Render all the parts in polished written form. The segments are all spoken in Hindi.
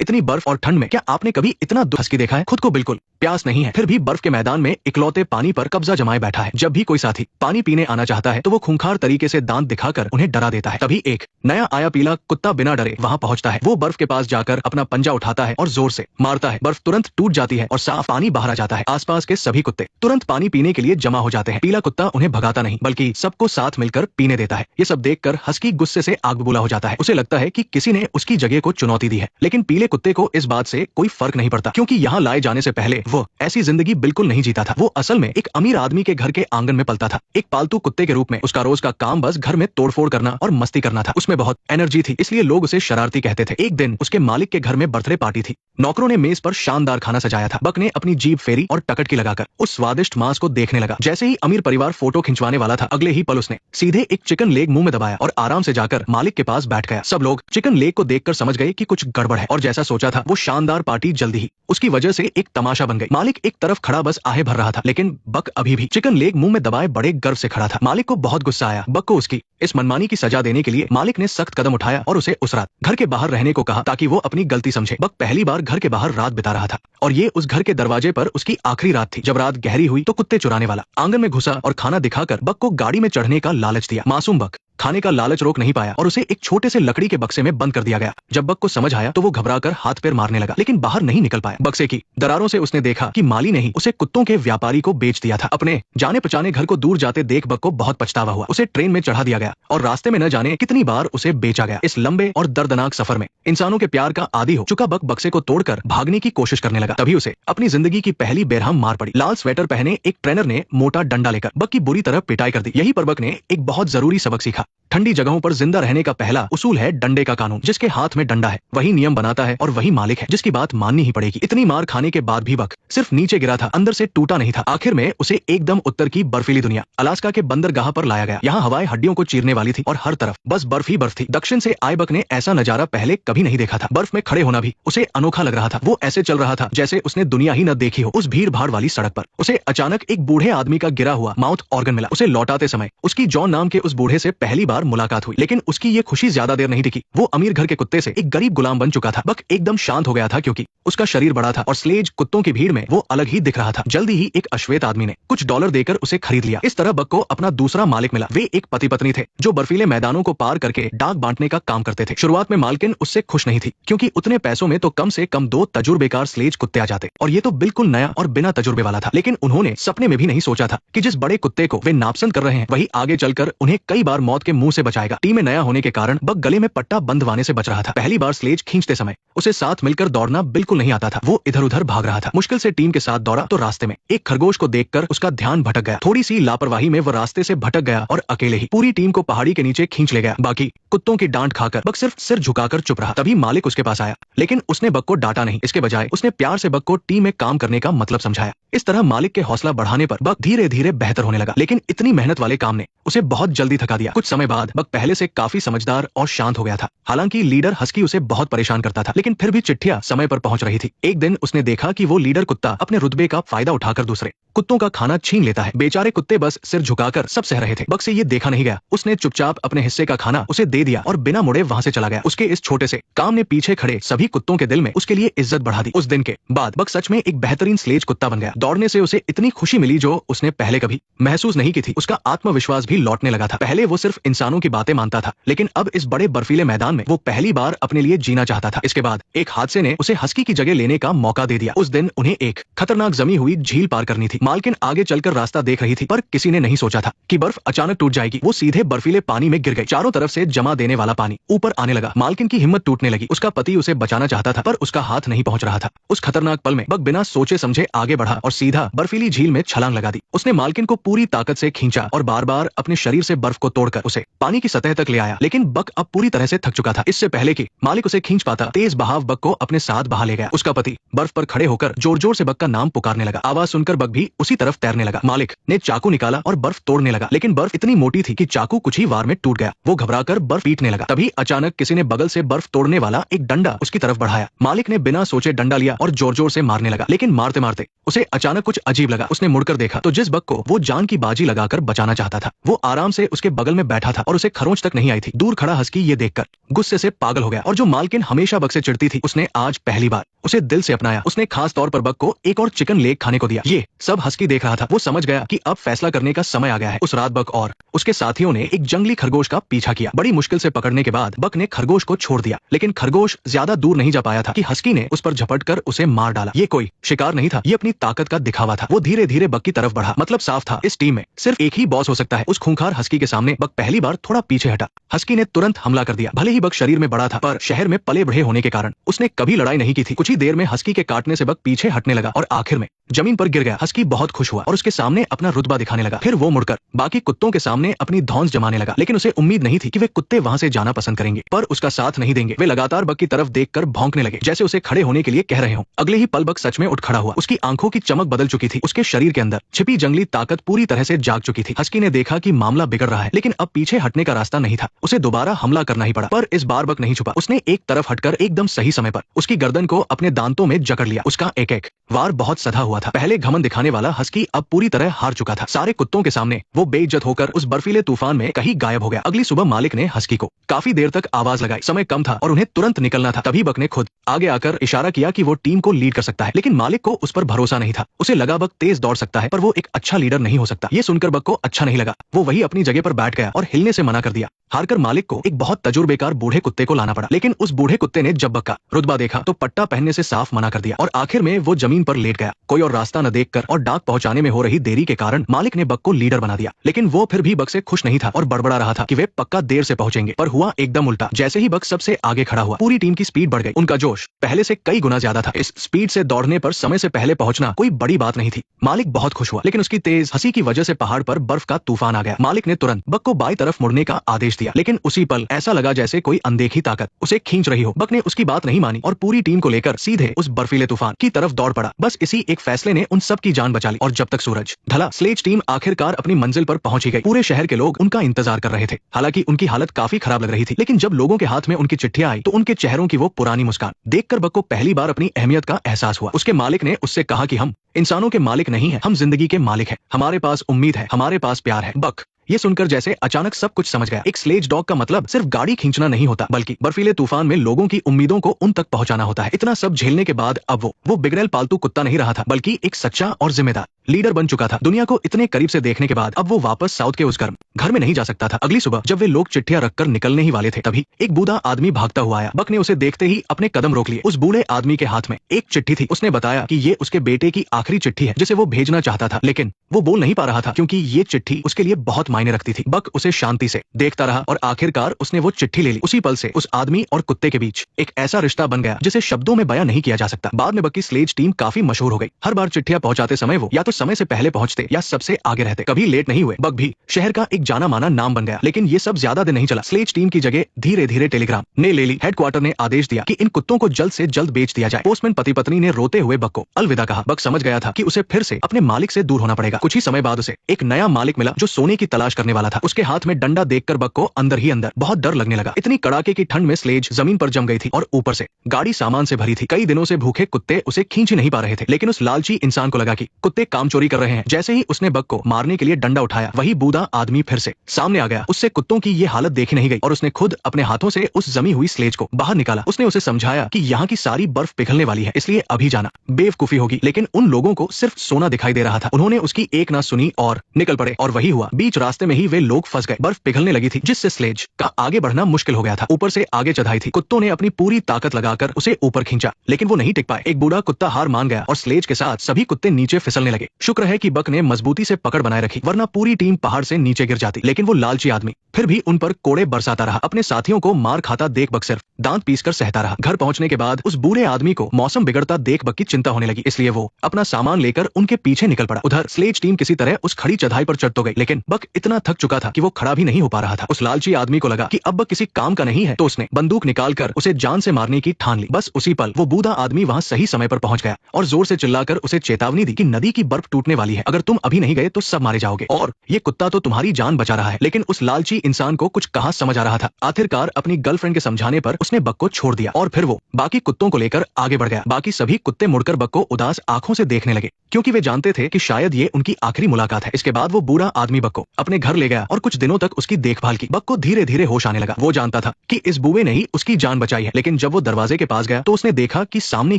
इतनी बर्फ और ठंड में क्या आपने कभी इतना हस्की देखा है? खुद को बिल्कुल प्यास नहीं है, फिर भी बर्फ के मैदान में इकलौते पानी पर कब्जा जमाए बैठा है। जब भी कोई साथी पानी पीने आना चाहता है तो वो खूंखार तरीके से दांत दिखाकर उन्हें डरा देता है। तभी एक नया आया पीला कुत्ता बिना डरे वहां पहुंचता है। वो बर्फ के पास जाकर अपना पंजा उठाता है और जोर से मारता है। बर्फ तुरंत टूट जाती है और साफ पानी बाहर आ जाता है। आसपास के सभी कुत्ते तुरंत पानी पीने के लिए जमा हो जाते हैं। पीला कुत्ता उन्हें भगाता नहीं बल्कि सबको साथ मिलकर पीने देता है। ये सब देखकर हस्की गुस्से से आग बबूला हो जाता है। उसे लगता है कि किसी ने उसकी जगह को चुनौती दी है। लेकिन पीले कुत्ते को इस बात से कोई फर्क नहीं पड़ता, क्योंकि यहाँ लाए जाने से पहले वो ऐसी जिंदगी बिल्कुल नहीं जीता था। वो असल में एक अमीर आदमी के घर के आंगन में पलता था। एक पालतू कुत्ते के रूप में उसका रोज का काम बस घर में तोड़फोड़ करना और मस्ती करना था। उसमें बहुत एनर्जी थी, इसलिए लोग उसे शरारती कहते थे। एक दिन उसके मालिक के घर में बर्थडे पार्टी थी। नौकरों ने मेज पर शानदार खाना सजाया था। बक ने अपनी जीभ फेरी और टकटकी लगाकर उस स्वादिष्ट मांस को देखने लगा। जैसे ही अमीर परिवार फोटो खिंचवाने वाला था, अगले ही पल उसने सीधे एक चिकन लेग मुंह में दबाया और आराम से जाकर मालिक के पास बैठ गया। सब लोग चिकन लेग को देखकर समझ गए कि कुछ गड़बड़ है और जैसा सोचा था वो शानदार पार्टी जल्दी ही उसकी वजह से एक तमाशा बन गई। मालिक एक तरफ खड़ा बस आहे भर रहा था, लेकिन बक अभी भी चिकन लेग मुंह में दबाए बड़े गर्व से खड़ा था। मालिक को बहुत गुस्सा आया। बक को उसकी इस मनमानी की सजा देने के लिए मालिक ने सख्त कदम उठाया और उसे उस रात घर के बाहर रहने को कहा ताकि वो अपनी गलती समझे। बक पहली बार घर के बाहर रात बिता रहा था और ये उस घर के दरवाजे पर उसकी आखिरी रात थी। जब रात गहरी हुई तो कुत्ते चुराने वाला आंगन में घुसा और खाना दिखाकर बक को गाड़ी में चढ़ने का लालच दिया। मासूम बक खाने का लालच रोक नहीं पाया और उसे एक छोटे से लकड़ी के बक्से में बंद कर दिया गया। जब बक को समझ आया तो वो घबराकर हाथ पैर मारने लगा, लेकिन बाहर नहीं निकल पाया। बक्से की दरारों से उसने देखा कि माली ने ही उसे कुत्तों के व्यापारी को बेच दिया था। अपने जाने पहचाने घर को दूर जाते देख बक को बहुत पछतावा हुआ। उसे ट्रेन में चढ़ा दिया गया और रास्ते में न जाने कितनी बार उसे बेचा गया। इस लंबे और दर्दनाक सफर में इंसानों के प्यार का आदी हो चुका बक बक्से को तोड़कर भागने की कोशिश करने लगा। तभी उसे अपनी जिंदगी की पहली बेरहम मार पड़ी। लाल स्वेटर पहने एक ट्रेनर ने मोटा डंडा लेकर बक की बुरी तरह पिटाई कर दी। यही पर बक ने एक बहुत जरूरी सबक सीखा। ठंडी जगहों पर जिंदा रहने का पहला उसूल है डंडे का कानून। जिसके हाथ में डंडा है वही नियम बनाता है और वही मालिक है जिसकी बात माननी ही पड़ेगी। इतनी मार खाने के बाद भी बक सिर्फ नीचे गिरा था, अंदर से टूटा नहीं था। आखिर में उसे एकदम उत्तर की बर्फीली दुनिया अलास्का के बंदरगाह पर लाया गया। यहाँ हवाएं हड्डियों को चीरने वाली थी और हर तरफ बस बर्फ ही बर्फ थी। दक्षिण से आए बक ने ऐसा नजारा पहले कभी नहीं देखा था। बर्फ में खड़े होना भी उसे अनोखा लग रहा था। वो ऐसे चल रहा था जैसे उसने दुनिया ही न देखी हो। उस भीड़ भाड़ वाली सड़क पर उसे अचानक एक बूढ़े आदमी का गिरा हुआ माउथ ऑर्गन मिला। उसे लौटाते समय उसकी जॉन नाम के उस बूढ़े से पहली बार मुलाकात हुई, लेकिन उसकी ये खुशी ज्यादा देर नहीं टिकी। वो अमीर घर के कुत्ते से एक गरीब गुलाम बन चुका था। बक एकदम शांत हो गया था क्योंकि उसका शरीर बड़ा था और स्लेज कुत्तों की भीड़ में वो अलग ही दिख रहा था। जल्दी ही एक अश्वेत आदमी ने कुछ डॉलर देकर उसे खरीद लिया। इस तरह बक को अपना दूसरा मालिक मिला। वे एक पति पत्नी थे जो बर्फीले मैदानों को पार करके डाक बांटने का काम करते थे। शुरुआत में मालकिन उससे खुश नहीं थी क्योंकि उतने पैसों में तो कम से कम 2 तजुर्बेकार स्लेज कुत्ते आ जाते और ये तो बिल्कुल नया और बिना तजुर्बे वाला था। लेकिन उन्होंने सपने में भी नहीं सोचा था कि जिस बड़े कुत्ते को वे नापसंद कर रहे हैं वही आगे चलकर उन्हें कई बार मौत के मुंह से बचाएगा। टीम में नया होने के कारण बक गले में पट्टा बंधवाने से बच रहा था। पहली बार स्लेज खींचते समय उसे साथ मिलकर दौड़ना बिल्कुल नहीं आता था। वो इधर उधर भाग रहा था। मुश्किल से टीम के साथ दौड़ा तो रास्ते में एक खरगोश को देखकर उसका ध्यान भटक गया। थोड़ी सी लापरवाही में वो रास्ते से भटक गया और अकेले ही पूरी टीम को पहाड़ी के नीचे खींच ले गया। बाकी कुत्तों की डांट खाकर बक सिर्फ सिर झुकाकर चुप रहा। तभी मालिक उसके पास आया, लेकिन उसने बक को डांटा नहीं। इसके बजाय उसने प्यार से बक को टीम में काम करने का मतलब समझाया। इस तरह मालिक के हौसला बढ़ाने पर बक धीरे धीरे बेहतर होने लगा। लेकिन इतनी मेहनत वाले काम ने उसे बहुत जल्दी थका दिया। कुछ समय बाद बक पहले से काफी समझदार और शांत हो गया था। हालांकि लीडर हस्की उसे बहुत परेशान करता था, लेकिन फिर भी चिट्ठियां समय पर पहुंच रही थी। एक दिन उसने देखा कि वो लीडर कुत्ता अपने रुतबे का फायदा उठाकर दूसरे कुत्तों का खाना छीन लेता है। बेचारे कुत्ते बस सिर झुकाकर सब सह रहे थे। बक से ये देखा नहीं गया। उसने चुपचाप अपने हिस्से का खाना उसे दे दिया और बिना मुड़े वहां से चला गया। उसके इस छोटे से काम ने पीछे खड़े सभी कुत्तों के दिल में उसके लिए इज्जत बढ़ा दी। उस दिन के बाद बक सच में एक बेहतरीन स्लेज कुत्ता बन गया। दौड़ने से उसे इतनी खुशी मिली जो उसने पहले कभी महसूस नहीं की थी। उसका आत्मविश्वास भी लौटने लगा था। पहले वो सिर्फ इंसानों की बातें मानता था, लेकिन अब इस बड़े बर्फीले मैदान में वो पहली बार अपने लिए जीना चाहता था। इसके बाद एक हादसे ने उसे हस्की की जगह लेने का मौका दे दिया। उस दिन उन्हें एक खतरनाक जमी हुई झील पार करनी थी। मालकिन आगे चलकर रास्ता देख रही थी, पर किसी ने नहीं सोचा था कि बर्फ अचानक टूट जाएगी। वो सीधे बर्फीले पानी में गिर गई। चारों तरफ से जमा देने वाला पानी ऊपर आने लगा। मालकिन की हिम्मत टूटने लगी। उसका पति उसे बचाना चाहता था, पर उसका हाथ नहीं पहुंच रहा था। उस खतरनाक पल में बक बिना सोचे समझे आगे बढ़ा और सीधा बर्फीली झील में छलांग लगा दी। उसने मालकिन को पूरी ताकत से खींचा और बार बार अपने शरीर से बर्फ को तोड़कर उसे पानी की सतह तक ले आया। लेकिन बक अब पूरी तरह से थक चुका था। इससे पहले कि मालिक उसे खींच पाता, तेज बहाव बक को अपने साथ बहा ले गया। उसका पति बर्फ पर खड़े होकर जोर जोर से बक का नाम पुकारने लगा। आवाज सुनकर बक भी उसी तरफ तैरने लगा। मालिक ने चाकू निकाला और बर्फ तोड़ने लगा, लेकिन बर्फ इतनी मोटी थी कि चाकू कुछ ही वार में टूट गया। वो घबराकर बर्फ पीटने लगा। तभी अचानक किसी ने बगल से बर्फ तोड़ने वाला एक डंडा उसकी तरफ बढ़ाया। मालिक ने बिना सोचे डंडा लिया और जोर जोर से मारने लगा, लेकिन मारते मारते उसे अचानक कुछ अजीब लगा। उसने मुड़कर देखा तो जिस बक को वो जान की बाजी लगाकर बचाना चाहता था वो आराम से उसके बगल में बैठा बैठा था और उसे खरोंच तक नहीं आई थी। दूर खड़ा हस्की ये देखकर गुस्से से पागल हो गया और जो मालकिन हमेशा बक से चिढ़ती थी उसने आज पहली बार उसे दिल से अपनाया। उसने खास तौर पर बक को एक और चिकन लेग खाने को दिया। ये सब हस्की देख रहा था। वो समझ गया कि अब फैसला करने का समय आ गया है। उस रात बक और उसके साथियों ने एक जंगली खरगोश का पीछा किया। बड़ी मुश्किल से पकड़ने के बाद बक ने खरगोश को छोड़ दिया, लेकिन खरगोश ज्यादा दूर नहीं जा पाया था कि हस्की ने उस पर झपट कर उसे मार डाला। ये कोई शिकार नहीं था, ये अपनी ताकत का दिखावा था। वो धीरे धीरे बक की तरफ बढ़ा। मतलब साफ था, इस टीम में सिर्फ एक ही बॉस हो सकता है। उस खूंखार हस्की के सामने बक पहली बार थोड़ा पीछे हटा। हस्की ने तुरंत हमला कर दिया। भले ही बक शरीर में बड़ा था, पर शहर में पले बढ़े होने के कारण उसने कभी लड़ाई नहीं की थी। कुछ ही देर में हस्की के काटने से बक पीछे हटने लगा और आखिर में जमीन पर गिर गया। हस्की बहुत खुश हुआ और उसके सामने अपना रुतबा दिखाने लगा। फिर वो मुड़कर बाकी कुत्तों के सामने अपनी धौंस जमाने लगा, लेकिन उसे उम्मीद नहीं थी कि वे कुत्ते वहां से जाना पसंद करेंगे, पर उसका साथ नहीं देंगे। वे लगातार बक की तरफ देखकर भौंकने लगे, जैसे उसे खड़े होने के लिए कह रहे हों। अगले ही पल बक सच में उठ खड़ा हुआ। उसकी आंखों की चमक बदल चुकी थी। उसके शरीर के अंदर छिपी जंगली ताकत पूरी तरह से जाग चुकी थी। हस्की ने देखा कि मामला बिगड़ रहा है, लेकिन अब पीछे हटने का रास्ता नहीं था। उसे दोबारा हमला करना ही पड़ा, पर इस बार बक नहीं छुपा। उसने एक तरफ हटकर एकदम सही समय पर उसकी गर्दन को अपने दांतों में जकड़ लिया। उसका एक एक वार बहुत सधा हुआ था। पहले घमंड दिखाने वाला हस्की अब पूरी तरह हार चुका था। सारे कुत्तों के सामने वो बेइज्जत होकर उस बर्फीले तूफान में कहीं गायब हो गया। अगली सुबह मालिक ने हस्की को काफी देर तक आवाज लगाई। समय कम था और उन्हें तुरंत निकलना था। तभी बक ने खुद आगे आकर इशारा किया कि वो टीम को लीड कर सकता है, लेकिन मालिक को उस पर भरोसा नहीं था। उसे लगा बक तेज दौड़ सकता है, पर वो एक अच्छा लीडर नहीं हो सकता। ये सुनकर बक को अच्छा नहीं लगा। वो वही अपनी जगह पर बैठ गया और हिलने से मना कर दिया। हारकर मालिक को एक बहुत तजुर्बेकार बूढ़े कुत्ते को लाना पड़ा, लेकिन उस बूढ़े कुत्ते ने जब बक का रुतबा देखा तो पट्टा पहनने से साफ मना कर दिया और आखिर में वो जमीन पर लेट गया। कोई और रास्ता न देखकर और डाक पहुंचाने में हो रही देरी के कारण मालिक ने बक को लीडर बना दिया, लेकिन वो फिर भी बक से खुश नहीं था और बड़बड़ा रहा था कि वे पक्का देर से पहुंचेंगे। पर हुआ एकदम उल्टा। जैसे ही बक सबसे आगे खड़ा हुआ, पूरी टीम की स्पीड बढ़ गई। उनका जोश पहले से कई गुना ज्यादा था। इस स्पीड से दौड़ने पर समय से पहले पहुंचना कोई बड़ी बात नहीं थी। मालिक बहुत खुश हुआ, लेकिन उसकी तेज हंसी की वजह से पहाड़ पर बर्फ का तूफान आ गया। मालिक ने तुरंत बक को बाई तरफ मुड़ने का आदेश दिया, लेकिन उसी पल ऐसा लगा जैसे कोई अनदेखी ताकत उसे खींच रही हो। बक ने उसकी बात नहीं मानी और पूरी टीम को लेकर सीधे उस बर्फीले तूफान की तरफ दौड़ पड़ा। बस इसी एक फैसले ने उन सब की जान बचा ली और जब तक सूरज ढला, स्लेज टीम आखिरकार अपनी मंजिल पर पहुंच ही गई। पूरे शहर के लोग उनका इंतजार कर रहे थे। हालांकि उनकी हालत काफी खराब लग रही थी, लेकिन जब लोगों के हाथ में उनकी चिट्ठियां आई तो उनके चेहरों की वो पुरानी मुस्कान देखकर बक को पहली बार अपनी अहमियत का एहसास हुआ। उसके मालिक ने उससे कहा कि हम इंसानों के मालिक नहीं हैं, हम जिंदगी के मालिक हैं। हमारे पास उम्मीद है, हमारे पास प्यार है। बक ये सुनकर जैसे अचानक सब कुछ समझ गया। एक स्लेज डॉग का मतलब सिर्फ गाड़ी खींचना नहीं होता, बल्कि बर्फीले तूफान में लोगों की उम्मीदों को उन तक पहुंचाना होता है। इतना सब झेलने के बाद अब वो बिगड़ैल पालतू कुत्ता नहीं रहा था, बल्कि एक सच्चा और जिम्मेदार लीडर बन चुका था। दुनिया को इतने करीब से देखने के बाद अब वो वापस साउथ के उस गर्म घर में नहीं जा सकता था। अगली सुबह जब वे लोग चिट्ठियां रखकर निकलने ही वाले थे, तभी एक बूढ़ा आदमी भागता हुआ आया। बक ने उसे देखते ही अपने कदम रोक लिए। उस बूढ़े आदमी के हाथ में एक चिट्ठी थी। उसने बताया कि ये उसके बेटे की आखिरी चिट्ठी है जिसे वो भेजना चाहता था, लेकिन वो बोल नहीं पा रहा था क्योंकि ये चिट्ठी उसके लिए बहुत मायने रखती थी। बक उसे शांति से देखता रहा और आखिरकार उसने वो चिट्ठी ले ली। उसी पल से उस आदमी और कुत्ते के बीच एक ऐसा रिश्ता बन गया जिसे शब्दों में बयां नहीं किया जा सकता। बाद में बक की स्लेज टीम काफी मशहूर हो गई। हर बार चिट्ठियां पहुंचाते समय वो या तो समय से पहले पहुंचते या सबसे आगे रहते, कभी लेट नहीं हुए। बक भी शहर का एक जाना माना नाम बन गया। लेकिन ये सब ज्यादा दिन नहीं चला। स्लेज टीम की जगह धीरे धीरे टेलीग्राम ने ले ली। हेडक्वार्टर ने आदेश दिया कि इन कुत्तों को जल्द से जल्द बेच दिया जाए। पोस्टमैन पति पत्नी ने रोते हुए बक को अलविदा कहा। बक समझ गया था कि उसे फिर से अपने मालिक से दूर होना पड़ेगा। कुछ ही समय बाद उसे एक नया मालिक मिला जो सोने की तलाश करने वाला था। उसके हाथ में डंडा देखकर बक को अंदर ही अंदर बहुत डर लगने लगा। इतनी कड़ाके की ठंड में स्लेज जमीन पर जम गई थी और ऊपर से गाड़ी सामान से भरी थी। कई दिनों से भूखे कुत्ते उसे खींच ही नहीं पा रहे थे, लेकिन उस लालची इंसान को लगा कि कुत्ते काम चोरी कर रहे हैं। जैसे ही उसने बक को मारने के लिए डंडा उठाया, वही बूढ़ा आदमी फिर से सामने आ गया। उससे कुत्तों की ये हालत देखी नहीं गई और उसने खुद अपने हाथों से उस जमी हुई स्लेज को बाहर निकाला। उसने उसे समझाया कि यहाँ की सारी बर्फ पिघलने वाली है, इसलिए अभी जाना बेवकूफी होगी। लेकिन उन लोगों को सिर्फ सोना दिखाई दे रहा था। उन्होंने उसकी एक ना सुनी और निकल पड़े। और वही हुआ। बीच रास्ते में ही वे लोग फंस गए। बर्फ पिघलने लगी थी, जिससे स्लेज का आगे बढ़ना मुश्किल हो गया था। ऊपर से आगे चढ़ाई थी। कुत्तों ने अपनी पूरी ताकत लगाकर उसे ऊपर खींचा, लेकिन वो नहीं टिक पाए। एक बूढ़ा कुत्ता हार मान गया और स्लेज के साथ सभी कुत्ते नीचे फिसलने लगे। शुक्र है कि बक ने मजबूती से पकड़ बनाए रखी, वरना पूरी टीम पहाड़ से नीचे गिर जाती। लेकिन वो लालची आदमी फिर भी उन पर कोड़े बरसाता रहा। अपने साथियों को मार खाता देख बक सिर्फ दांत पीसकर सहता रहा। घर पहुंचने के बाद उस बूढ़े आदमी को मौसम बिगड़ता देख बक की चिंता होने लगी, इसलिए वो अपना सामान लेकर उनके पीछे निकल पड़ा। उधर स्लेज टीम किसी तरह उस खड़ी चढ़ाई पर चढ़ तो गई, लेकिन बक इतना थक चुका था कि वो खड़ा भी नहीं हो पा रहा था। उस लालची आदमी को लगा कि अब बक किसी काम का नहीं है, तो उसने बंदूक निकालकर उसे जान से मारने की ठान ली। बस उसी पल वो बूढ़ा आदमी वहां सही समय पर पहुंच गया और जोर से चिल्लाकर उसे चेतावनी दी कि नदी की बर्फ बर्फ टूटने वाली है, अगर तुम अभी नहीं गए तो सब मारे जाओगे। और ये कुत्ता तो तुम्हारी जान बचा रहा है। लेकिन उस लालची इंसान को कुछ कहाँ समझ आ रहा था। आखिरकार अपनी गर्लफ्रेंड के समझाने पर उसने बक को छोड़ दिया और फिर वो बाकी कुत्तों को लेकर आगे बढ़ गया। बाकी सभी कुत्ते मुड़कर बक को उदास आंखों से देखने लगे, क्योंकि वे जानते थे कि शायद ये उनकी आखिरी मुलाकात है। इसके बाद वो बूढ़ा आदमी बक को अपने घर ले गया और कुछ दिनों तक उसकी देखभाल की। बक को धीरे धीरे होश आने लगा। वो जानता था कि इस बूढ़े ने ही उसकी जान बचाई है। लेकिन जब वो दरवाजे के पास गया तो उसने देखा कि सामने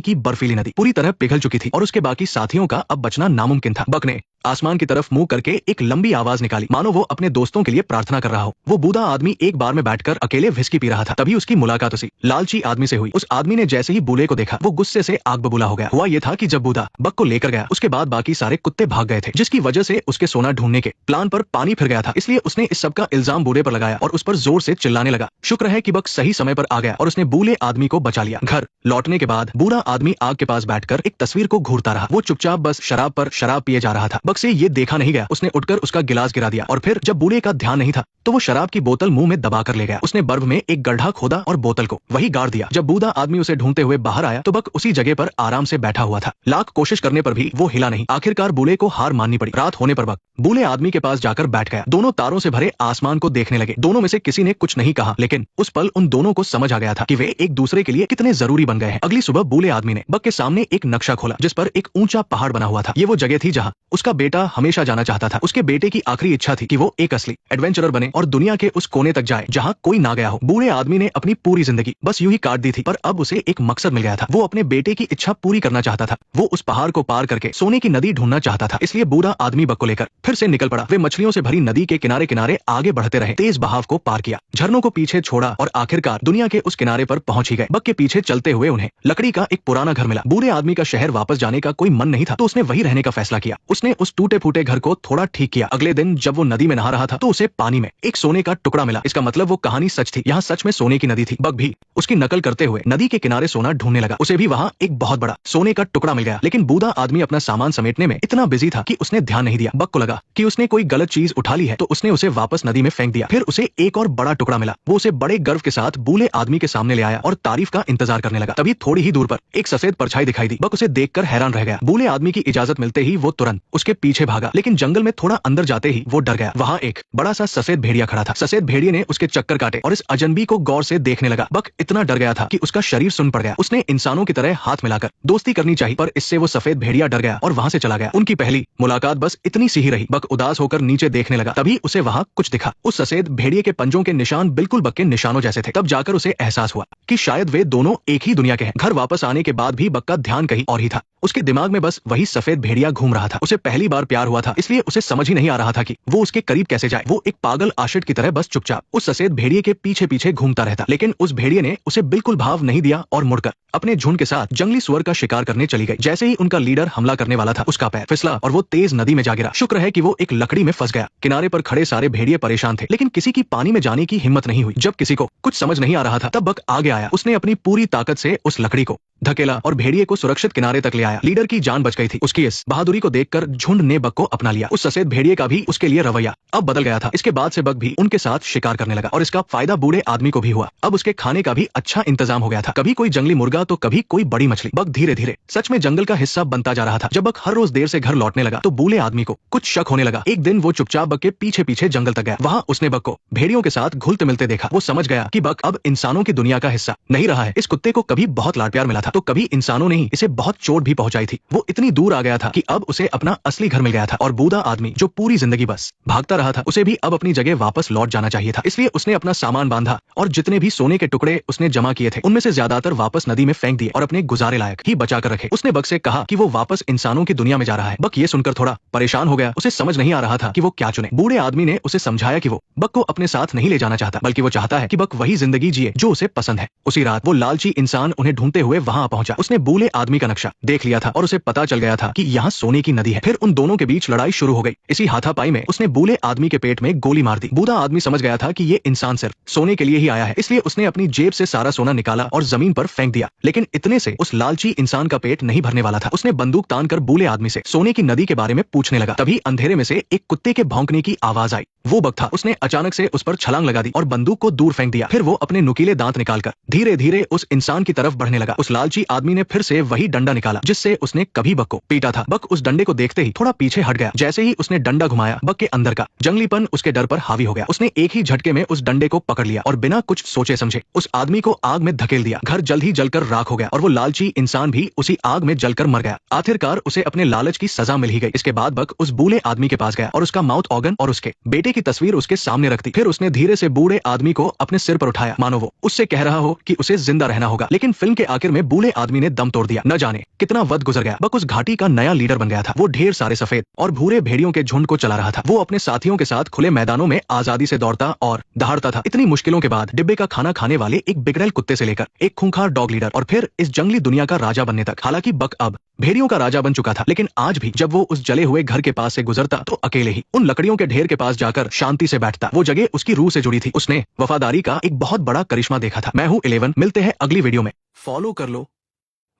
की बर्फीली नदी पूरी तरह पिघल चुकी थी और उसके बाकी साथियों का अब बचना नामुमकिन था। बक ने आसमान की तरफ मुंह करके एक लंबी आवाज निकाली, मानो वो अपने दोस्तों के लिए प्रार्थना कर रहा हो। वो बूढ़ा आदमी एक बार में बैठकर अकेले विस्की पी रहा था। तभी उसकी मुलाकात उसी लालची आदमी से हुई। उस आदमी ने जैसे ही बूढ़े को देखा वो गुस्से से आग बबूला हो गया। हुआ ये था कि जब बूढ़ा बक को लेकर गया उसके बाद बाकी सारे कुत्ते भाग गए थे, जिसकी वजह से उसके सोना ढूंढने के प्लान पर पानी फिर गया था। इसलिए उसने इस सब का इल्जाम बूढ़े पर लगाया और उस पर जोर से चिल्लाने लगा। शुक्र है कि बक सही समय पर आ गया और उसने बूढ़े आदमी को बचा लिया। घर लौटने के बाद बूढ़ा आदमी आग के पास बैठकर एक तस्वीर को घूरता रहा। वो चुपचाप बस शराब पर शराब पिए जा रहा था। बक से ये देखा नहीं गया। उसने उठकर उसका गिलास गिरा दिया और फिर जब बूढ़े का ध्यान नहीं था तो वो शराब की बोतल मुंह में दबा कर ले गया। उसने बर्फ में एक गड्ढा खोदा और बोतल को वही गाड़ दिया। जब बूढ़ा आदमी उसे ढूंढते हुए बाहर आया तो बक उसी जगह पर आराम से बैठा हुआ था। लाख कोशिश करने पर भी वो हिला नहीं। आखिरकार बूढ़े को हार माननी पड़ी। रात होने पर बक बूढ़े आदमी के पास जाकर बैठ गया। दोनों तारों से भरे आसमान को देखने लगे। दोनों में से किसी ने कुछ नहीं कहा, लेकिन उस पल उन दोनों को समझ आ गया था कि वे एक दूसरे के लिए कितने जरूरी बन गए हैं। अगली सुबह बूढ़े आदमी ने बक के सामने एक नक्शा खोला जिस पर एक ऊंचा पहाड़ बना हुआ था। ये वो जगह थी जहाँ उसका बेटा हमेशा जाना चाहता था। उसके बेटे की आखिरी इच्छा थी कि वो एक असली एडवेंचरर बने और दुनिया के उस कोने तक जाए जहाँ कोई ना गया हो। बूढ़े आदमी ने अपनी पूरी जिंदगी बस यूं ही काट दी थी, पर अब उसे एक मकसद मिल गया था। वो अपने बेटे की इच्छा पूरी करना चाहता था। वो उस पहाड़ को पार करके सोने की नदी ढूंढना चाहता था। इसलिए बूढ़ा आदमी बक को लेकर फिर से निकल पड़ा। वे मछलियों से भरी नदी के किनारे किनारे आगे बढ़ते रहे। तेज बहाव को पार किया, झरनों को पीछे छोड़ा और आखिरकार दुनिया के उस किनारे पर पहुंच ही गए। बक के पीछे चलते हुए उन्हें लकड़ी का एक पुराना घर मिला। बूढ़े आदमी का शहर वापस जाने का कोई मन नहीं था तो उसने वही रहने का फैसला किया। उसने उस टूटे फूटे घर को थोड़ा ठीक किया। अगले दिन जब वो नदी में नहा रहा था तो उसे पानी में एक सोने का टुकड़ा मिला। इसका मतलब वो कहानी सच थी। यहाँ सच में सोने की नदी थी। बक भी उसकी नकल करते हुए नदी के किनारे सोना ढूंढने लगा। उसे भी वहाँ एक बहुत बड़ा सोने का टुकड़ा मिल गया। लेकिन बूढ़ा आदमी अपना सामान समेटने में इतना बिजी था कि उसने ध्यान नहीं दिया। बक को लगा कि उसने कोई गलत चीज उठा ली है तो उसने उसे वापस नदी में फेंक दिया। फिर उसे एक और बड़ा टुकड़ा मिला। वो उसे बड़े गर्व के साथ बूढ़े आदमी के सामने ले आया और तारीफ का इंतजार करने लगा। तभी थोड़ी ही दूर पर एक सफेद परछाई दिखाई दी। बक उसे देखकर हैरान रह गया। बूढ़े आदमी की इजाजत मिलते ही वो तुरंत उसके पीछे भागा, लेकिन जंगल में थोड़ा अंदर जाते ही वो डर गया। वहाँ एक बड़ा सा सफेद भेड़िया खड़ा था। सफेद भेड़िए ने उसके चक्कर काटे और इस अजनबी को गौर से देखने लगा। बक इतना डर गया था कि उसका शरीर सुन पड़ गया। उसने इंसानों की तरह हाथ मिलाकर दोस्ती करनी चाहिए, पर इससे वो सफेद भेड़िया डर गया और वहाँ से चला गया। उनकी पहली मुलाकात बस इतनी सी ही रही। बक उदास होकर नीचे देखने लगा। तभी उसे वहाँ कुछ दिखा। उस सफेद भेड़िए के पंजों के निशान बिल्कुल बक के निशानों जैसे थे। तब जाकर उसे एहसास हुआ कि शायद वे दोनों एक ही दुनिया के हैं। घर वापस आने के बाद भी बक का ध्यान कहीं और ही था। उसके दिमाग में बस वही सफेद भेड़िया घूम रहा था। उसे पहली बार प्यार हुआ था, इसलिए उसे समझ ही नहीं आ रहा था कि वो उसके करीब कैसे जाए। वो एक पागल आशिक की तरह बस चुपचाप उस सफेद भेड़िए के पीछे पीछे घूमता रहता। लेकिन उस भेड़िए ने उसे बिल्कुल भाव नहीं दिया और मुड़कर अपने झुंड के साथ जंगली सुअर का शिकार करने चली गई। जैसे ही उनका लीडर हमला करने वाला था उसका पैर फिसला और वो तेज नदी में जा गिरा। शुक्र है कि वो एक लकड़ी में फंस गया। किनारे पर खड़े सारे भेड़िए परेशान थे, लेकिन किसी की पानी में जाने की हिम्मत नहीं हुई। जब किसी को कुछ समझ नहीं आ रहा था तब बक आगे आया। उसने अपनी पूरी ताकत से उस लकड़ी को धकेला और भेड़िए को सुरक्षित किनारे तक ले आया। लीडर की जान बच गई थी। उसकी इस बहादुरी को देखकर झुंड ने बक को अपना लिया। उस सफेद भेड़िए का भी उसके लिए रवैया अब बदल गया था। इसके बाद से बक भी उनके साथ शिकार करने लगा और इसका फायदा बूढ़े आदमी को भी हुआ। अब उसके खाने का भी अच्छा इंतजाम हो गया था। कभी कोई जंगली मुर्गा तो कभी कोई बड़ी मछली। बक धीरे धीरे सच में जंगल का हिस्सा बनता जा रहा था। जब बक हर रोज देर से घर लौटने लगा तो बूढ़े आदमी को कुछ शक होने लगा। एक दिन वो चुपचाप बक के पीछे पीछे जंगल तक गया। वहाँ उसने बक को भेड़ियों के साथ घुलते मिलते देखा। वो समझ गया कि बक अब इंसानों की दुनिया का हिस्सा नहीं रहा है। इस कुत्ते को कभी बहुत लाड प्यार मिला था तो कभी इंसानों ने ही इसे बहुत चोट भी पहुंचाई थी। वो इतनी दूर आ गया था कि अब उसे अपना असली घर मिल गया था और बूढ़ा आदमी जो पूरी जिंदगी बस भागता रहा था उसे भी अब अपनी जगह वापस लौट जाना चाहिए था। इसलिए उसने अपना सामान बांधा और जितने भी सोने के टुकड़े उसने जमा किए थे उनमें से ज्यादातर वापस नदी में फेंक दिए और अपने गुजारे लायक ही बचा कर रखे। उसने बक से कहा कि वो वापस इंसानों की दुनिया में जा रहा है। बक ये सुनकर थोड़ा परेशान हो गया। उसे समझ नहीं आ रहा था कि वो क्या चुने। बूढ़े आदमी ने उसे समझाया कि वो बक को अपने साथ नहीं ले जाना चाहता, बल्कि वो चाहता है कि बक वही जिंदगी जिए जो उसे पसंद है। उसी रात वो लालची इंसान उन्हें ढूंढते हुए वहां पहुंचा। उसने बूढ़े आदमी का नक्शा देख लिया था और उसे पता चल गया था कि यहाँ सोने की नदी है। फिर उन दोनों के बीच लड़ाई शुरू हो गई। इसी हाथापाई में उसने बूढ़े आदमी के पेट में गोली मार दी। बूढ़ा आदमी समझ गया था कि ये इंसान सिर्फ सोने के लिए ही आया है, इसलिए उसने अपनी जेब से सारा सोना निकाला और जमीन पर फेंक दिया। लेकिन इतने से उस लालची इंसान का पेट नहीं भरने वाला था। उसने बंदूक तानकर बूढ़े आदमी से सोने की नदी के बारे में पूछने लगा। तभी अंधेरे में से एक कुत्ते के भौंकने की आवाज आई। वो बक था। उसने अचानक से उस पर छलांग लगा दी और बंदूक को दूर फेंक दिया। फिर वो अपने नुकीले दांत निकालकर धीरे धीरे उस इंसान की तरफ बढ़ने लगा। उस लालची आदमी ने फिर से वही डंडा निकाला जिस जिससे उसने कभी बक को पीटा था। बक उस डंडे को देखते ही थोड़ा पीछे हट गया। जैसे ही उसने डंडा घुमाया, बक के अंदर का जंगलीपन उसके डर पर हावी हो गया। उसने एक ही झटके में उस डंडे को पकड़ लिया और बिना कुछ सोचे समझे उस आदमी को आग में धकेल दिया। घर जल्द ही जलकर राख हो गया और वो लालची इंसान भी उसी आग में जलकर मर गया। आखिरकार उसे अपने लालच की सजा मिल ही गई। इसके बाद बक उस बूढ़े आदमी के पास गया और उसका माउथ ऑर्गन और उसके बेटे की तस्वीर उसके सामने रख दी। फिर उसने धीरे से बूढ़े आदमी को अपने सिर पर उठाया, मानो वो उससे कह रहा हो कि उसे जिंदा रहना होगा। लेकिन फिल्म के आखिर में बूढ़े आदमी ने दम तोड़ दिया। न जाने कितना वक्त गुजर गया, बक उस घाटी का नया लीडर बन गया था। वो ढेर सारे सफेद और भूरे भेड़ियों के झुंड को चला रहा था। वो अपने साथियों के साथ खुले मैदानों में आजादी से दौड़ता और दहाड़ता था। इतनी मुश्किलों के बाद डिब्बे का खाना खाने वाले एक बिगड़ैल कुत्ते से लेकर एक खूंखार डॉग लीडर और फिर इस जंगली दुनिया का राजा बनने तक। हालांकि बक अब भेड़ियों का राजा बन चुका था, लेकिन आज भी जब वो उस जले हुए घर के पास से गुजरता तो अकेले ही उन लकड़ियों के ढेर के पास जाकर शांति से बैठता। वो जगह उसकी रूह से जुड़ी थी। उसने वफादारी का एक बहुत बड़ा करिश्मा देखा था। मैं हूँ 11। मिलते हैं अगली वीडियो में। फॉलो कर लो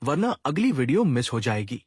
वरना अगली वीडियो मिस हो जाएगी।